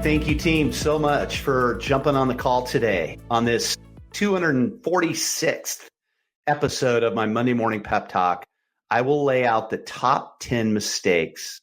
Thank you, team, so much for jumping on the call today on this 246th episode of my Monday Morning Pep Talk. I will lay out the top 10 mistakes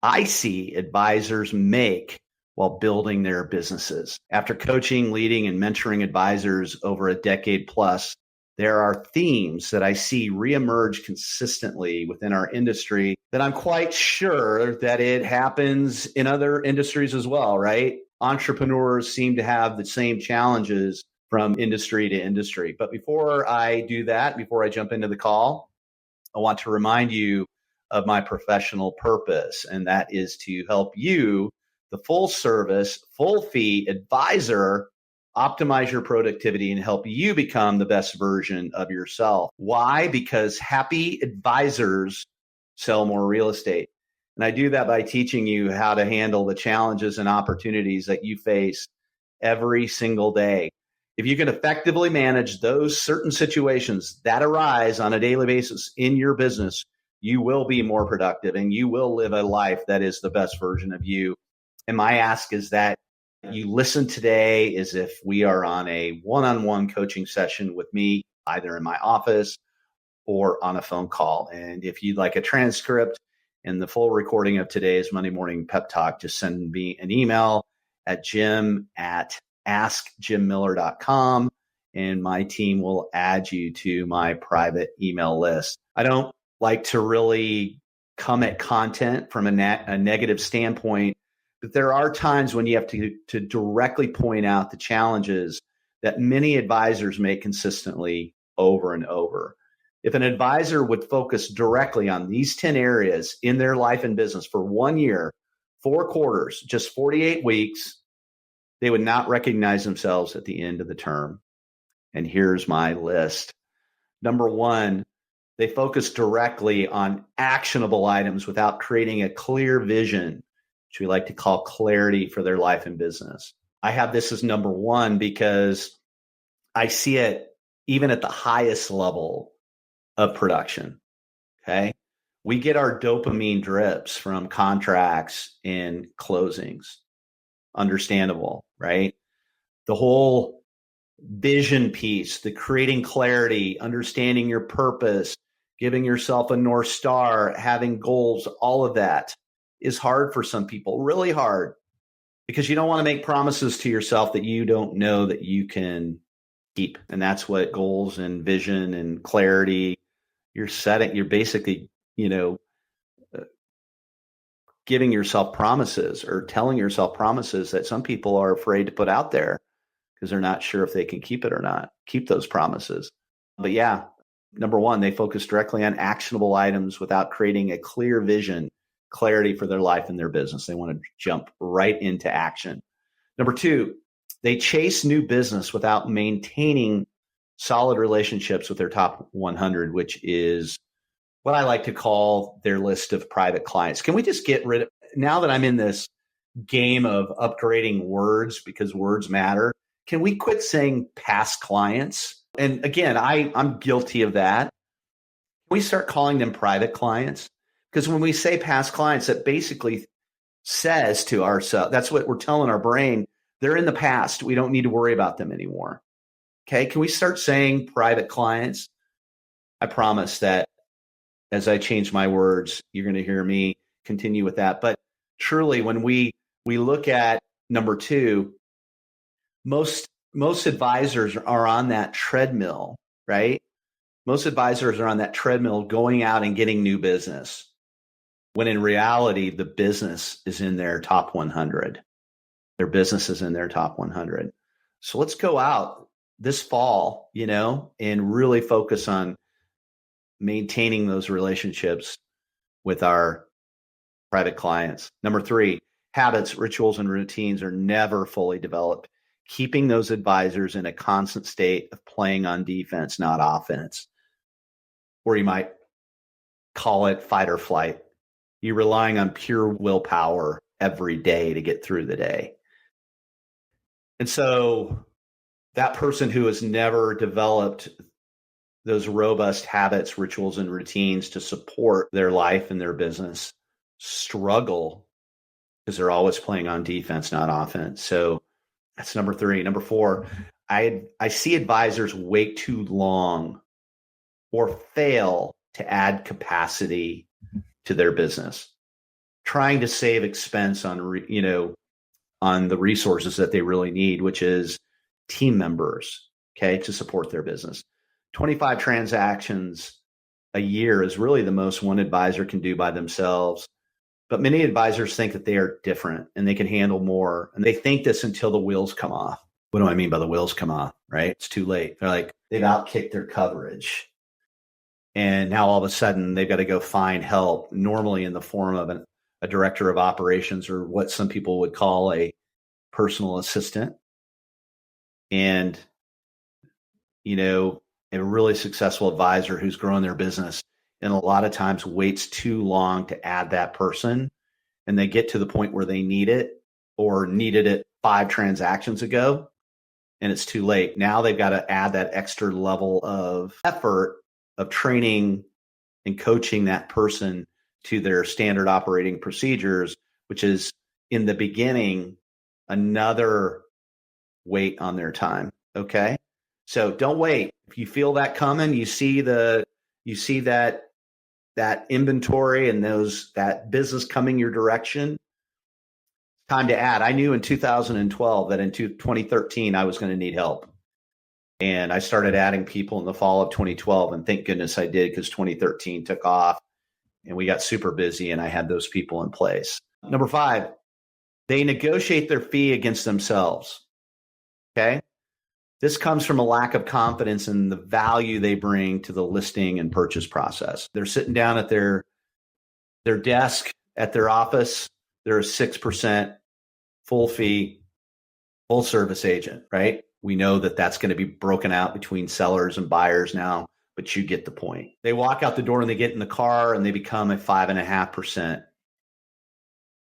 I see advisors make while building their businesses. After coaching, leading, and mentoring advisors over a decade plus, there are themes that I see reemerge consistently within our industry that I'm quite sure that it happens in other industries as well, right? Entrepreneurs seem to have the same challenges from industry to industry. But before I do that, before I jump into the call, I want to remind you of my professional purpose, and that is to help you, the full service, full fee advisor, optimize your productivity and help you become the best version of yourself. Why? Because happy advisors sell more real estate. And I do that by teaching you how to handle the challenges and opportunities that you face every single day. If you can effectively manage those certain situations that arise on a daily basis in your business, you will be more productive and you will live a life that is the best version of you. And my ask is that you listen today as if we are on a one-on-one coaching session with me, either in my office or on a phone call. And if you'd like a transcript and the full recording of today's Monday Morning Pep Talk, just send me an email at jim@askjimmiller.com, and my team will add you to my private email list. I don't like to really come at content from a negative standpoint, but there are times when you have to directly point out the challenges that many advisors make consistently over and over. If an advisor would focus directly on these 10 areas in their life and business for 1 year, 4 quarters, just 48 weeks, they would not recognize themselves at the end of the term. And here's my list. Number 1, they focus directly on actionable items without creating a clear vision, which we like to call clarity for their life and business. I have this as number 1 because I see it even at the highest level of production. Okay. We get our dopamine drips from contracts and closings. Understandable, right? The whole vision piece, the creating clarity, understanding your purpose, giving yourself a North Star, having goals, all of that is hard for some people, really hard, because you don't want to make promises to yourself that you don't know that you can keep. And that's what goals and vision and clarity, you're basically, giving yourself promises or telling yourself promises that some people are afraid to put out there because they're not sure if they can keep it or not, keep those promises. But yeah, number 1, they focus directly on actionable items without creating a clear vision, clarity for their life and their business. They want to jump right into action. Number 2, they chase new business without maintaining solid relationships with their top 100, which is what I like to call their list of private clients. Can we just get rid of, now that I'm in this game of upgrading words because words matter, can we quit saying past clients? And again, I'm guilty of that. Can we start calling them private clients? Because when we say past clients, that basically says to ourselves, that's what we're telling our brain, they're in the past. We don't need to worry about them anymore. Okay, can we start saying private clients? I promise that as I change my words, you're going to hear me continue with that. But truly, when we look at number 2, most advisors are on that treadmill, right? Most advisors are on that treadmill going out and getting new business, when in reality, the business is in their top 100. Their business is in their top 100. So let's go out this fall, and really focus on maintaining those relationships with our private clients. Number 3, habits, rituals, and routines are never fully developed. Keeping those advisors in a constant state of playing on defense, not offense, or you might call it fight or flight. You're relying on pure willpower every day to get through the day. And so that person who has never developed those robust habits, rituals, and routines to support their life and their business struggle because they're always playing on defense, not offense. So that's number 3. Number 4, I see advisors wait too long or fail to add capacity to their business, trying to save expense on on the resources that they really need, which is team members, okay, to support their business. 25 transactions a year is really the most one advisor can do by themselves. But many advisors think that they are different and they can handle more. And they think this until the wheels come off. What do I mean by the wheels come off, right? It's too late. They're like, they've outkicked their coverage. And now all of a sudden they've got to go find help, normally in the form of a director of operations, or what some people would call a personal assistant. And, a really successful advisor who's growing their business, and a lot of times waits too long to add that person, and they get to the point where they need it or needed it 5 transactions ago, and it's too late. Now they've got to add that extra level of effort of training and coaching that person to their standard operating procedures, which is in the beginning another weight on their time. Okay. So don't wait. If you feel that coming, you see that inventory and that business coming your direction, time to add. I knew in 2012 that in 2013 I was going to need help. And I started adding people in the fall of 2012, and thank goodness I did, because 2013 took off and we got super busy and I had those people in place. Number 5, they negotiate their fee against themselves. Okay. This comes from a lack of confidence in the value they bring to the listing and purchase process. They're sitting down at their desk at their office. They're a 6% full fee, full service agent, right? We know that that's going to be broken out between sellers and buyers now, but you get the point. They walk out the door and they get in the car and they become a 5.5%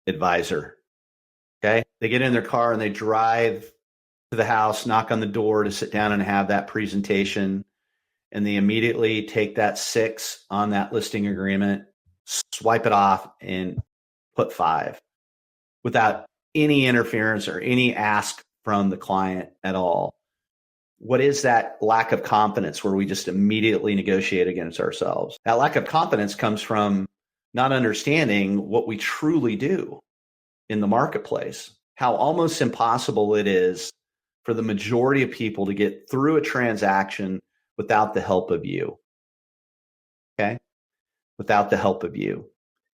advisor. Okay. They get in their car and they drive to the house, knock on the door to sit down and have that presentation. And they immediately take that 6 on that listing agreement, swipe it off, and put 5 without any interference or any ask from the client at all. What is that lack of confidence where we just immediately negotiate against ourselves? That lack of confidence comes from not understanding what we truly do in the marketplace, how almost impossible it is for the majority of people to get through a transaction without the help of you. Okay? Without the help of you.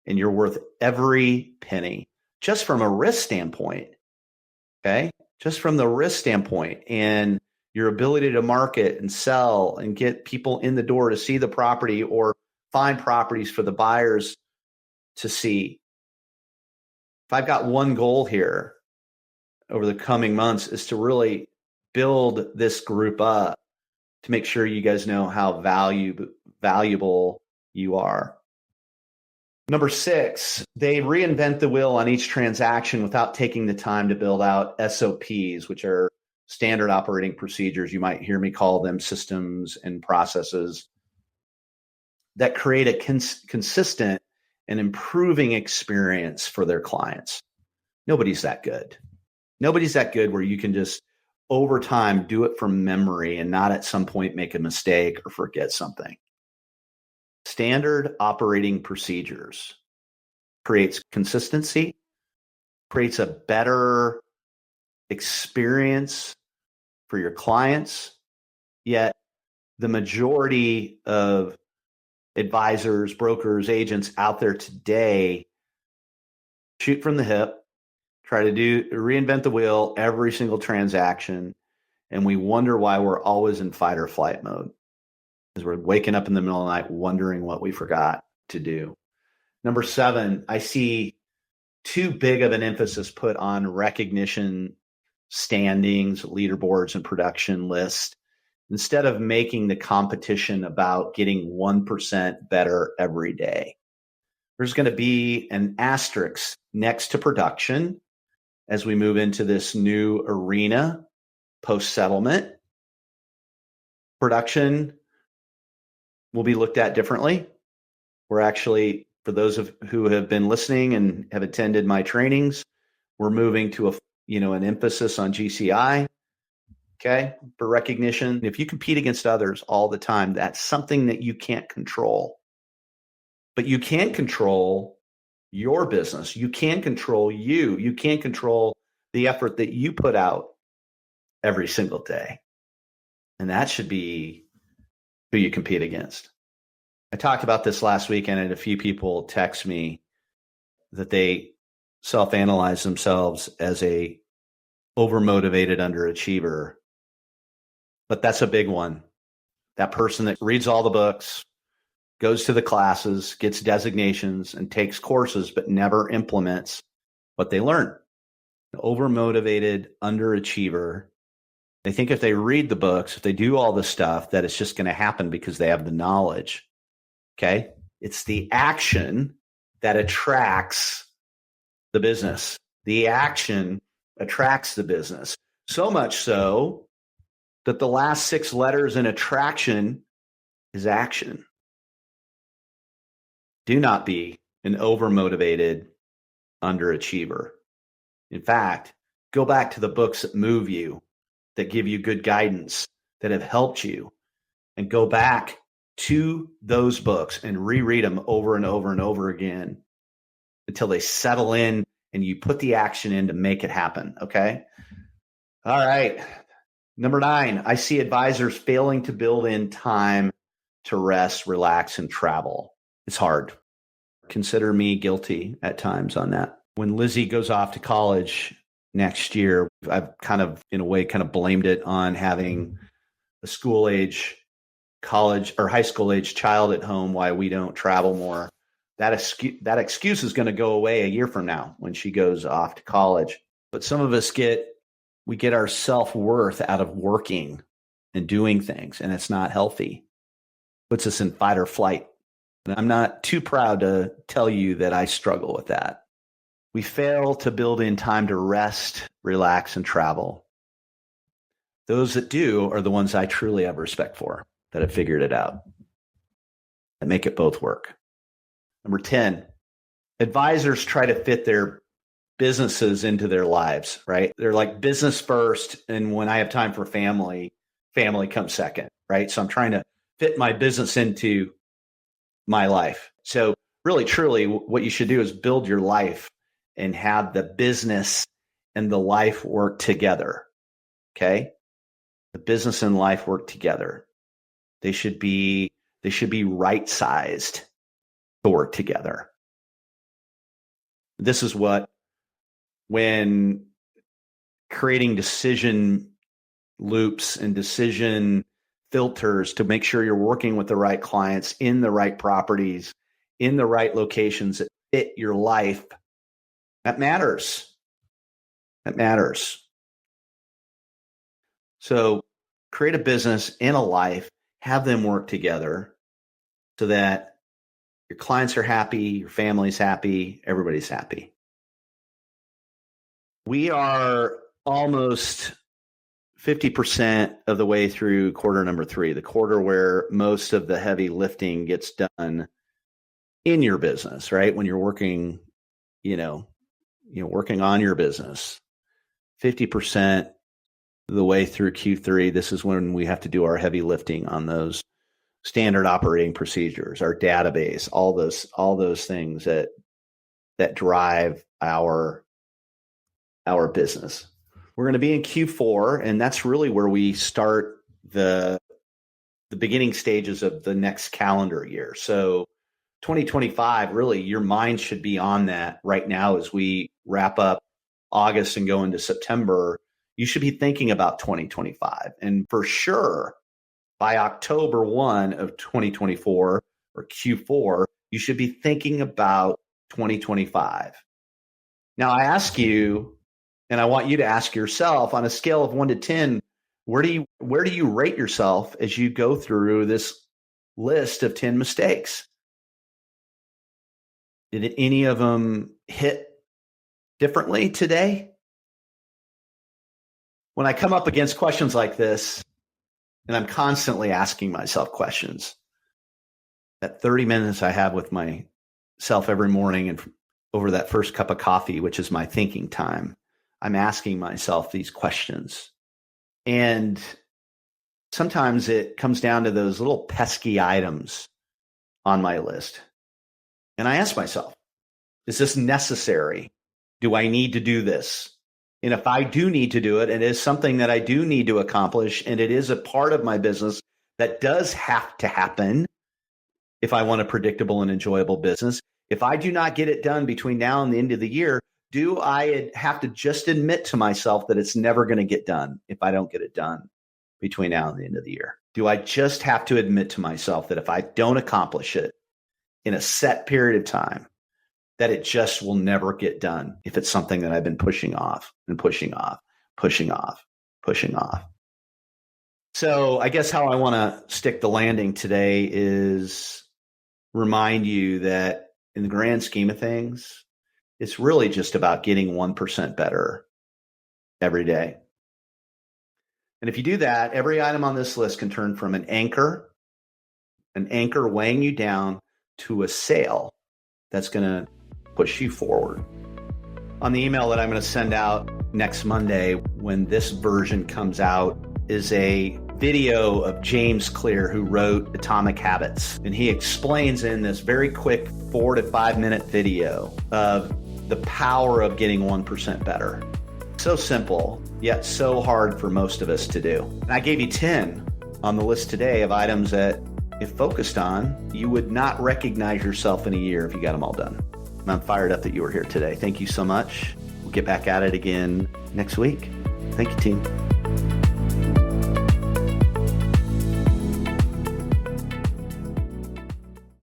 And you're worth every penny, just from a risk standpoint. Okay? Just from the risk standpoint and your ability to market and sell and get people in the door to see the property or find properties for the buyers to see. If I've got one goal here over the coming months, is to really build this group up to make sure you guys know how valuable you are. Number 6, they reinvent the wheel on each transaction without taking the time to build out SOPs, which are standard operating procedures. You might hear me call them systems and processes that create a consistent and improving experience for their clients. Nobody's that good. Nobody's that good where you can just over time do it from memory and not at some point make a mistake or forget something. Standard operating procedures creates consistency, creates a better experience for your clients. Yet the majority of advisors, brokers, agents out there today shoot from the hip, try to reinvent the wheel every single transaction. And we wonder why we're always in fight or flight mode, because we're waking up in the middle of the night wondering what we forgot to do. Number 7, I see too big of an emphasis put on recognition, standings, leaderboards, and production lists, instead of making the competition about getting 1% better every day. There's going to be an asterisk next to production as we move into this new arena post-settlement. Production will be looked at differently. We're actually, for those of who have been listening and have attended my trainings, We're moving to an emphasis on GCI, okay, for recognition. If you compete against others all the time, that's something that you can't control. But you can control your business. You can control you. You can control the effort that you put out every single day. And that should be who you compete against. I talked about this last week, and I had a few people text me that they self-analyze themselves as a overmotivated underachiever. But that's a big one. That person that reads all the books, goes to the classes, gets designations, and takes courses, but never implements what they learn. An overmotivated underachiever. They think if they read the books, if they do all the stuff, that it's just going to happen because they have the knowledge. Okay? It's the action that attracts the business. The action attracts the business. So much so that the last 6 letters in attraction is action. Do not be an overmotivated underachiever. In fact, go back to the books that move you, that give you good guidance, that have helped you, and go back to those books and reread them over and over and over again until they settle in and you put the action in to make it happen. Okay. All right. Number 9, I see advisors failing to build in time to rest, relax, and travel. It's hard. Consider me guilty at times on that. When Lizzie goes off to college next year, I've kind of, in a way, kind of blamed it on having a school age, college or high school age child at home, why we don't travel more. That excuse is going to go away a year from now when she goes off to college. But some of us get our self-worth out of working and doing things, and it's not healthy. Puts us in fight or flight. And I'm not too proud to tell you that I struggle with that. We fail to build in time to rest, relax, and travel. Those that do are the ones I truly have respect for, that have figured it out, that make it both work. Number 10, advisors try to fit their businesses into their lives, right? They're like business first, and when I have time for family comes second, right? So I'm trying to fit my business into my life. So really, truly, what you should do is build your life and have the business and the life work together. Okay? The business and life work together. They should be right-sized to work together. This is what, when creating decision loops and decision filters to make sure you're working with the right clients in the right properties, in the right locations that fit your life, that matters. That matters. So create a business and a life, have them work together so that your clients are happy, your family's happy, everybody's happy. We are almost 50% of the way through quarter number 3, the quarter where most of the heavy lifting gets done in your business, right? When you're working, working on your business. 50% of the way through Q3, this is when we have to do our heavy lifting on those standard operating procedures, our database, all those things that drive our business. We're going to be in Q4, and that's really where we start the beginning stages of the next calendar year. So 2025, really, your mind should be on that right now as we wrap up August and go into September. You should be thinking about 2025. And for sure, by October 1 of 2024 or Q4, you should be thinking about 2025. Now, I ask you, and I want you to ask yourself, on a scale of 1 to 10, where do you rate yourself as you go through this list of 10 mistakes? Did any of them hit differently today? When I come up against questions like this, and I'm constantly asking myself questions, that 30 minutes I have with myself every morning and over that first cup of coffee, which is my thinking time, I'm asking myself these questions. And sometimes it comes down to those little pesky items on my list. And I ask myself, is this necessary? Do I need to do this? And if I do need to do it, it is something that I do need to accomplish, and it is a part of my business that does have to happen if I want a predictable and enjoyable business. If I do not get it done between now and the end of the year, do I have to just admit to myself that it's never going to get done if I don't get it done between now and the end of the year? Do I just have to admit to myself that if I don't accomplish it in a set period of time, that it just will never get done if it's something that I've been pushing off and pushing off, pushing off, pushing off? So I guess how I want to stick the landing today is remind you that in the grand scheme of things, it's really just about getting 1% better every day. And if you do that, every item on this list can turn from an anchor weighing you down, to a sail that's going to push you forward. On the email that I'm going to send out next Monday, when this version comes out, is a video of James Clear, who wrote Atomic Habits. And he explains in this very quick 4 to 5 minute video of the power of getting 1% better. So simple, yet so hard for most of us to do. And I gave you 10 on the list today of items that, if focused on, you would not recognize yourself in a year if you got them all done. And I'm fired up that you were here today. Thank you so much. We'll get back at it again next week. Thank you, team.